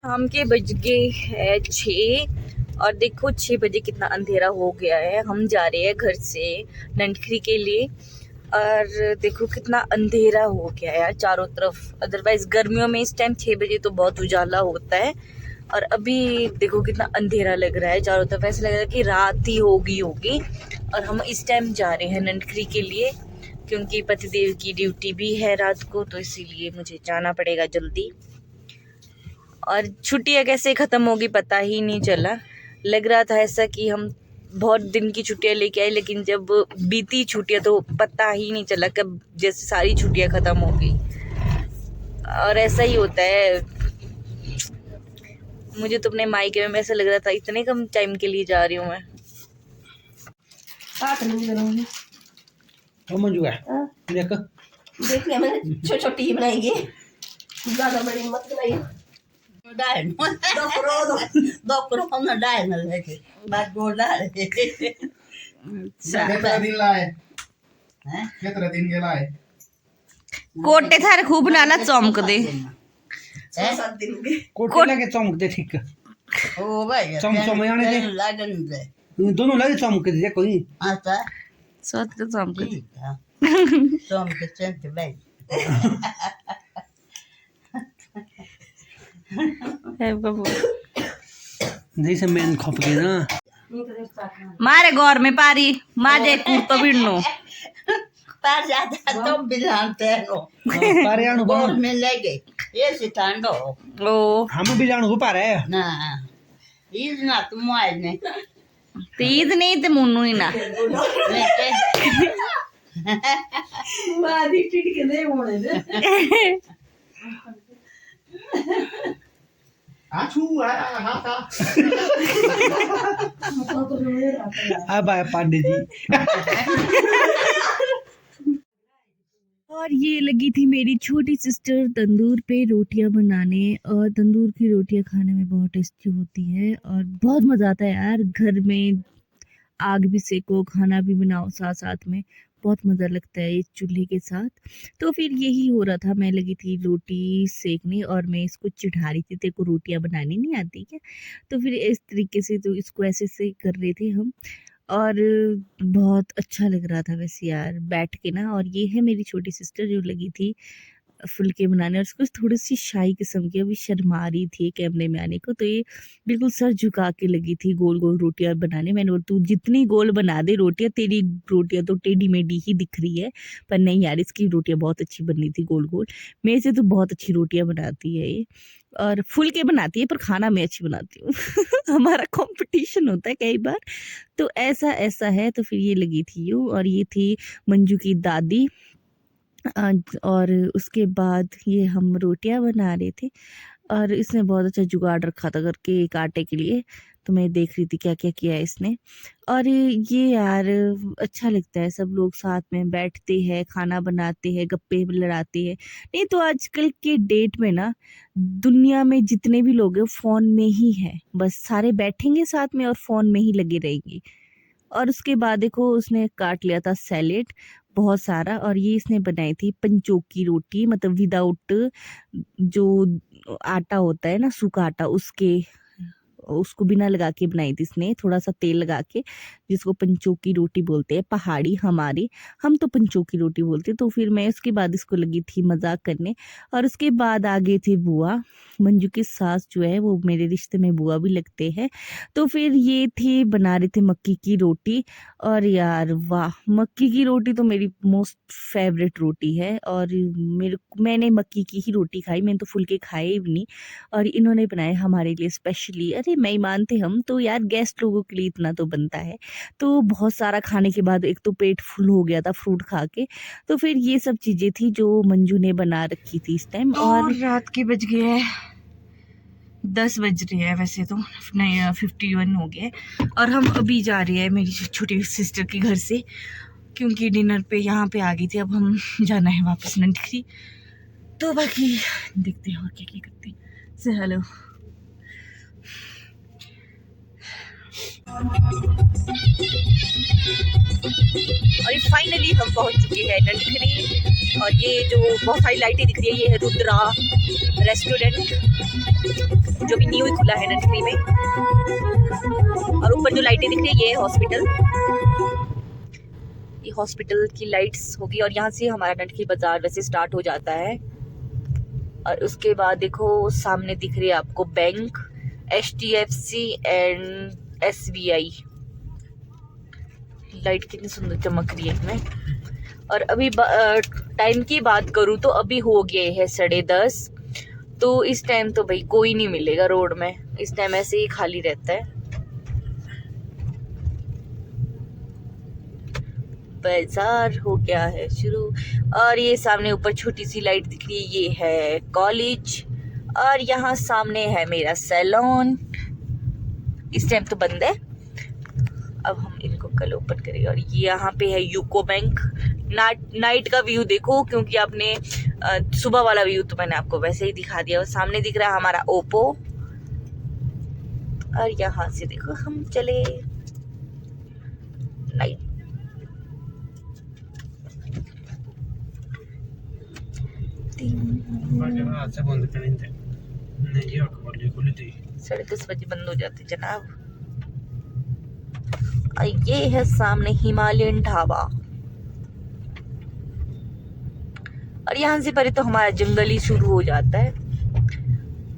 शाम के बज गए है 6 और देखो 6 बजे कितना अंधेरा हो गया है। हम जा रहे हैं घर से नंदखरी के लिए और देखो कितना अंधेरा हो गया है यार चारों तरफ। अदरवाइज गर्मियों में इस टाइम 6 बजे तो बहुत उजाला होता है और अभी देखो कितना अंधेरा लग रहा है चारों तरफ। ऐसा लग रहा है कि रात ही होगी। और हम इस टाइम जा रहे हैं नंदखरी के लिए क्योंकि पतिदेव की ड्यूटी भी है रात को, तो इसीलिए मुझे जाना पड़ेगा जल्दी। और छुट्टियां कैसे ख़त्म होगी पता ही नहीं चला। लग रहा था ऐसा कि हम बहुत दिन की छुट्टियां लेके आए, लेकिन जब बीती छुट्टियां तो पता ही नहीं चला कब जैसे सारी छुट्टियां ख़त्म हो गई। और ऐसा ही होता है। मुझे तो अपने मायके में ऐसा लग रहा था इतने कम टाइम के लिए जा रही हूँ मैं। देखिए मैंने छोटी बनाएंगे, ज्यादा बड़ी मत बनाइए। दो हम ना डाल ना लेके बात बोल डाल। कितना दिन लाए हैं? कितना दिन के लाए? कोटे थारे खूब नाला चमक दे। 7 दिन के कोटे लगे चमक दे ठीक। ओ भाई चमचम आने दे। लगन दे दोनों लगे चमक दे कोई। आता सोच के चमक दे। चमक चमक भाई है बाबू जैसे मैन खप के ना मारे गौर में पारी माजे कुर्तो बिड़नो पार जाता तो बिलानते नो पारे आनु बोर में लगे ये सितांडो ओ हम भी जानू पारे ना इज ना तुम आए ने तीज नहीं ते मुन्नू ही ना मादी टिट के नहीं होने दे आछू हाथा अब आए पांडे जी। और ये लगी थी मेरी छोटी सिस्टर तंदूर पे रोटियां बनाने, और तंदूर की रोटियां खाने में बहुत टेस्टी होती है और बहुत मज़ा आता है यार। घर में आग भी सेको, खाना भी बनाओ साथ साथ में, बहुत मज़ा लगता है इस चूल्हे के साथ। तो फिर यही हो रहा था, मैं लगी थी रोटी सेकने और मैं इसको चिढ़ा रही थी तेरे को रोटियां बनानी नहीं आती क्या। तो फिर इस तरीके से तो इसको ऐसे से कर रहे थे हम। और बहुत अच्छा लग रहा था वैसे यार बैठ के ना। और ये है मेरी छोटी सिस्टर जो लगी थी फुलके बनाने, और उसको थोड़ी सी शाही किस्म की, अभी शर्मा रही थी कैमरे में आने को, तो ये बिल्कुल सर झुका के लगी थी गोल गोल रोटियां बनाने। मैंने बोला तू जितनी गोल बना दे रोटियां, तेरी रोटियां तो टेढ़ी मेढ़ी ही दिख रही है। पर नहीं यार, इसकी रोटियां बहुत अच्छी बनी थी गोल गोल। मेरे से तो बहुत अच्छी रोटियां बनाती है ये, और फुलके बनाती है, पर खाना मैं अच्छी बनाती हूँ। हमारा कंपटीशन होता है कई बार, तो ऐसा ऐसा है। तो फिर ये लगी थी यूँ, और ये थी मंजू की दादी। और उसके बाद ये हम रोटियां बना रहे थे, और इसने बहुत अच्छा जुगाड़ रखा था करके एक आटे के लिए। तो मैं देख रही थी क्या क्या किया है इसने। और ये यार अच्छा लगता है, सब लोग साथ में बैठते हैं, खाना बनाते हैं, गप्पे लड़ाते हैं। नहीं तो आजकल के डेट में ना दुनिया में जितने भी लोग हैं फ़ोन में ही हैं, बस सारे बैठेंगे साथ में और फ़ोन में ही लगे रहेंगे। और उसके बाद देखो उसने काट लिया था सैलेड बहुत सारा, और ये इसने बनाई थी पंचों की रोटी, मतलब विदाउट जो आटा होता है ना सूखा आटा, उसको बिना लगा के बनाई थी इसने, थोड़ा सा तेल लगा के, जिसको पंचों की रोटी बोलते हैं पहाड़ी हमारी, हम तो पंचों की रोटी बोलते हैं। तो फिर मैं उसके बाद इसको लगी थी मजाक करने। और उसके बाद आगे थे बुआ, मंजू की सास जो है वो मेरे रिश्ते में बुआ भी लगते हैं। तो फिर ये थी बना रहे थे मक्की की रोटी। और यार वाह, मक्की की रोटी तो मेरी मोस्ट फेवरेट रोटी है, और मैंने मक्की की ही रोटी खाई, मैंने तो फुलके खाए भी नहीं। और इन्होंने बनाए हमारे लिए स्पेशली। अरे मेहमान थे हम तो यार, गेस्ट लोगों के लिए इतना तो बनता है। तो बहुत सारा खाने के बाद एक तो पेट फुल हो गया था फ्रूट खा के। तो फिर ये सब चीज़ें थी जो मंजू ने बना रखी थी इस टाइम। और रात के बज गए हैं 10 बज रहे हैं वैसे तो, नहीं 51 हो गए। और हम अभी जा रहे हैं मेरी छोटी सिस्टर के घर से, क्योंकि डिनर पे यहाँ पे आ गई थी। अब हम जाना है वापस नंदखरी। तो बाकी देखते हैं और क्या क्या करते हैं। से हेलो और ये फाइनली हम पहुंच चुके हैं ननखरी। और ये जो बहुत सारी लाइटें दिख रही है, ये है रुद्रा रेस्टोरेंट, जो भी न्यू ही खुला है ननखरी में। और ऊपर जो लाइटें दिख रही है, ये है हॉस्पिटल। ये हॉस्पिटल की लाइट्स होगी। और यहाँ से हमारा ननखरी बाजार वैसे स्टार्ट हो जाता है। और उसके बाद देखो सामने दिख रही है आपको bank, HDFC and SBI। Light कितनी सुंदर चमक रही है इसमें। और अभी टाइम की बात करूँ तो अभी हो गए है 10:30। तो इस टाइम तो भाई कोई नहीं मिलेगा रोड में, इस टाइम ऐसे ही खाली रहता है। बाजार हो गया है शुरू। और ये सामने ऊपर छोटी सी लाइट दिख रही है, ये है कॉलेज। और यहाँ सामने है मेरा सैलून। इस टाइम तो बंद है, अब हम इनको कल ओपन करेंगे। और ये यहाँ पे है यूको बैंक। नाइट का व्यू देखो, क्योंकि आपने सुबह वाला व्यू तो मैंने आपको वैसे ही दिखा दिया। और सामने दिख रहा है हमारा ओप्पो। और यहाँ से देखो हम चले नाइट। से बंद करेंगे नहीं अखबार खुली थी 10:30 बजे बंद हो जाते जनाब। और ये है सामने हिमालयन ढाबा। और यहाँ से पहले तो हमारा जंगल ही शुरू हो जाता है।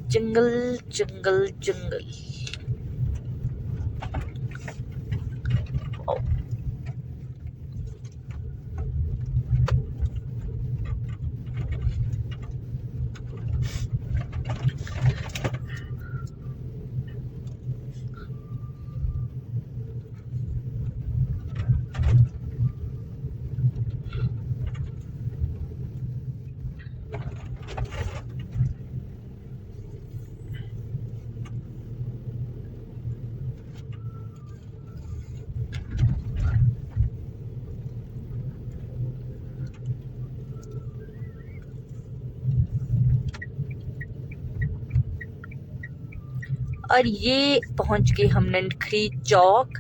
जंगल जंगल जंगल। और ये पहुंच गए हम ननखरी चौक।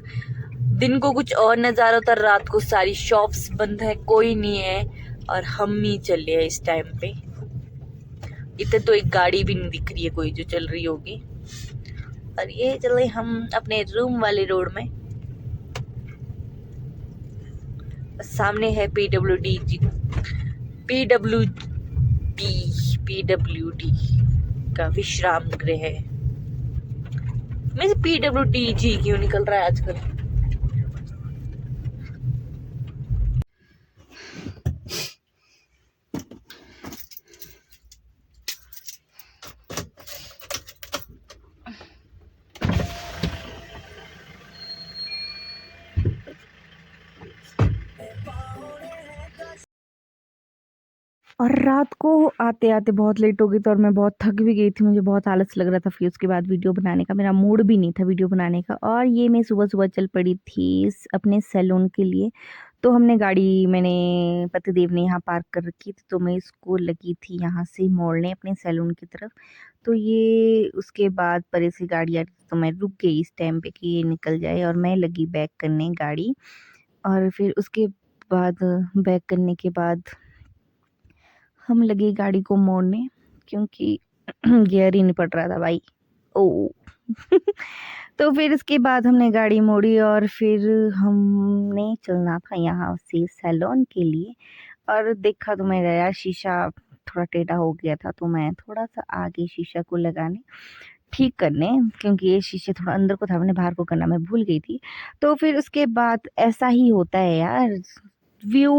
दिन को कुछ और नज़ारा होता, रात को सारी शॉप्स बंद है, कोई नहीं है। और हम ही चले हैं इस टाइम पे। इतने तो एक गाड़ी भी नहीं दिख रही है कोई जो चल रही होगी। और ये चले हम अपने रूम वाले रोड में। सामने है PWD का विश्राम गृह है। मैं PWD क्यों निकल रहा है आजकल। और रात को आते आते बहुत लेट हो गई थी और मैं बहुत थक भी गई थी, मुझे बहुत आलस लग रहा था। फिर उसके बाद वीडियो बनाने का मेरा मूड भी नहीं था वीडियो बनाने का। और ये मैं सुबह सुबह चल पड़ी थी अपने सैलून के लिए। तो हमने गाड़ी, मैंने पतिदेव ने यहाँ पार्क कर रखी थी, तो मैं इसको लगी थी यहाँ से मोड़ने अपने सैलून की तरफ। तो ये उसके बाद परे से गाड़ी आ रही, तो मैं रुक गई इस टाइम पे कि ये निकल जाए। और मैं लगी बैक करने गाड़ी। और फिर उसके बाद बैक करने के बाद हम लगे गाड़ी को मोड़ने, क्योंकि गियर ही नहीं पड़ रहा था भाई। ओ तो फिर इसके बाद हमने गाड़ी मोड़ी और फिर हमने चलना था यहाँ से सैलून के लिए। और देखा तो मेरा यार शीशा थोड़ा टेढ़ा हो गया था, तो मैं थोड़ा सा आगे शीशा को लगाने ठीक करने, क्योंकि ये शीशे थोड़ा अंदर को था, मैंने बाहर को करना मैं भूल गई थी। तो फिर उसके बाद ऐसा ही होता है यार, व्यू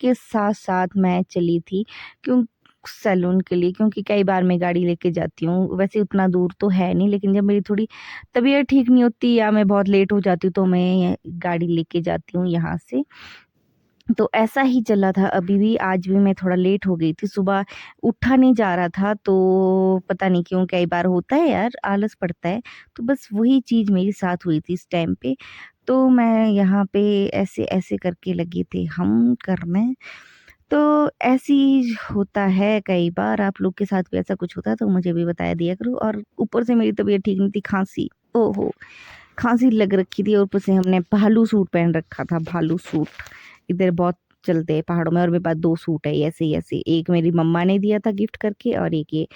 के साथ साथ मैं चली थी क्यों सैलून के लिए, क्योंकि कई बार मैं गाड़ी लेके जाती हूँ। वैसे उतना दूर तो है नहीं, लेकिन जब मेरी थोड़ी तबीयत ठीक नहीं होती या मैं बहुत लेट हो जाती हूँ तो मैं गाड़ी लेके जाती हूँ यहाँ से। तो ऐसा ही चला था अभी भी। आज भी मैं थोड़ा लेट हो गई थी, सुबह उठा नहीं जा रहा था, तो पता नहीं क्यों, कई बार होता है यार, आलस पड़ता है। तो बस वही चीज़ मेरे साथ हुई थी इस टाइम पे। तो मैं यहाँ पे ऐसे ऐसे करके लगे थे हम करने। तो ऐसी होता है कई बार, आप लोग के साथ भी ऐसा कुछ होता है तो मुझे भी बताया दिया करो। और ऊपर से मेरी तबीयत ठीक नहीं थी, खांसी, ओहो। खांसी लग रखी थी और ऊपर से हमने भालू सूट पहन रखा था। भालू सूट इधर बहुत चलते हैं पहाड़ों में, और मेरे पास 2 सूट है ऐसे ही ऐसे। एक मेरी मम्मा ने दिया था गिफ्ट करके, और एक ये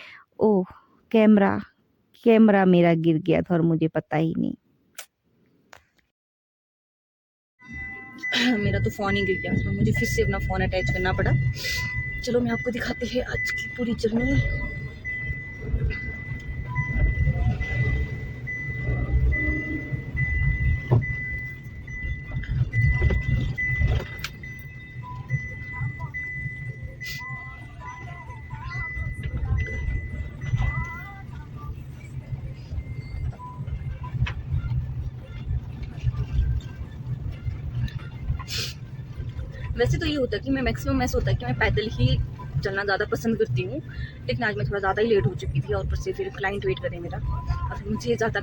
ओह कैमरा मेरा गिर गया था और मुझे पता ही नहीं। मेरा तो फ़ोन ही गिर गया था, मुझे फिर से अपना फ़ोन अटैच करना पड़ा। चलो मैं आपको दिखाती है आज की पूरी जर्नी। वैसे तो ये होता है कि मैं मैक्सिमम ऐसा होता है कि मैं पैदल ही चलना ज़्यादा पसंद करती हूँ, लेकिन आज मैं थोड़ा ज़्यादा ही लेट हो चुकी थी और ऊपर से फिर क्लाइंट वेट करे मेरा, और फिर मुझे ज़्यादा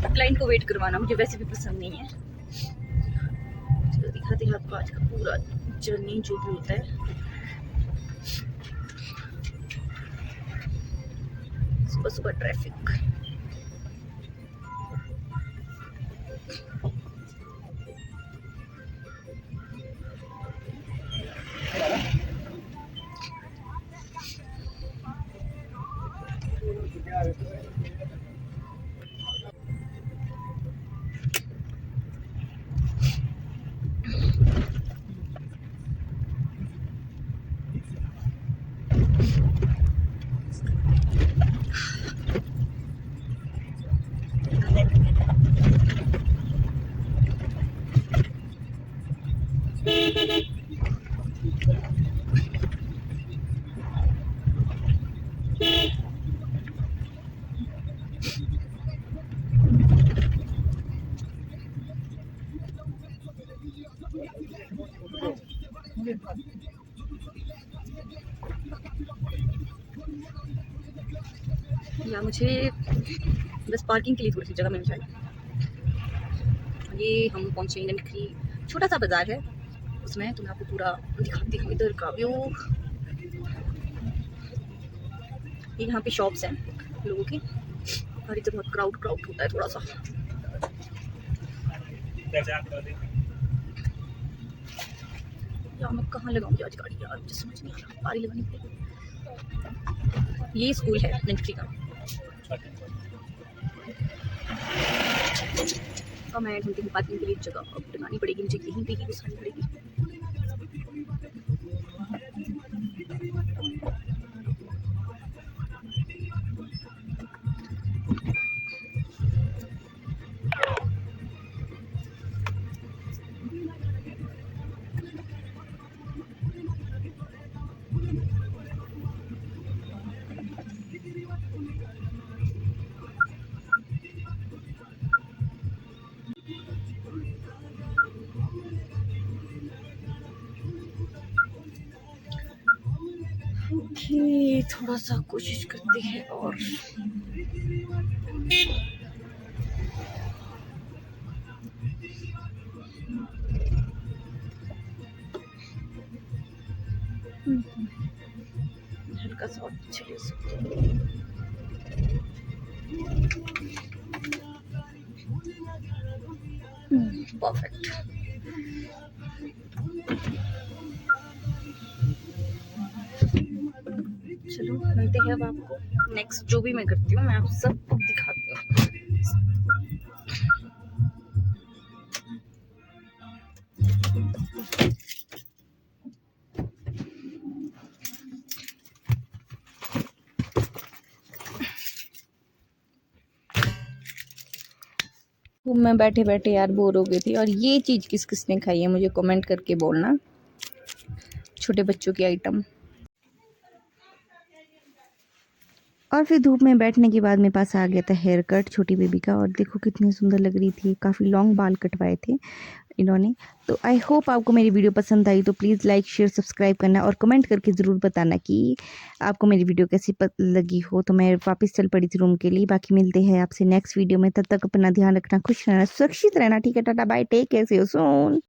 क्लाइंट को वेट करवाना मुझे वैसे भी पसंद नहीं है। चलो दिखाते हैं आपको आज का पूरा जर्नी जो भी होता है। सुबह सुबह ट्रैफिक। या मुझे बस पार्किंग के लिए थोड़ी सी जगह मिल जाए। ये हम पहुंचे इंडियन खरी, छोटा सा बाजार है उसमें, तो मैं आपको पूरा दिखाती हूँ इधर का व्यू। ये यहाँ पे शॉप्स हैं लोगों की, और इधर बहुत क्राउड होता है थोड़ा सा। यार मैं कहाँ लगाऊंगी आज गाड़ी, यार मुझे समझ नहीं आ रहा, गाड़ी लगानी पड़ेगी। ये स्कूल है निफ्टी का, और मैं ढूंढती हूँ पार्किंग के लिए जगह, अब लगानी पड़ेगी मुझे, यहीं पे ही घुसानी पड़ेगी। ओके, थोड़ा सा कोशिश करते हैं और हल्का सा और पीछे ले सकते हैं। परफेक्ट। चलो मिलते हैं अब आपको नेक्स्ट, जो भी मैं करती हूँ मैं आप सबको दिखाती हूँ। मैं बैठे बैठे यार बोर हो गई थी, और ये चीज़ किस किसने खाई है मुझे कमेंट करके बोलना, छोटे बच्चों की आइटम। और फिर धूप में बैठने के बाद मेरे पास आ गया था हेयर कट छोटी बेबी का, और देखो कितनी सुंदर लग रही थी, काफ़ी लॉन्ग बाल कटवाए थे इन्होंने। तो आई होप आपको मेरी वीडियो पसंद आई, तो प्लीज़ लाइक शेयर सब्सक्राइब करना और कमेंट करके ज़रूर बताना कि आपको मेरी वीडियो कैसी लगी हो। तो मैं वापस चल पड़ी थी रूम के लिए। बाकी मिलते हैं आपसे नेक्स्ट वीडियो में, तब तक अपना ध्यान रखना, खुश रहना, सुरक्षित रहना। ठीक है, tata bye, take care, see you soon.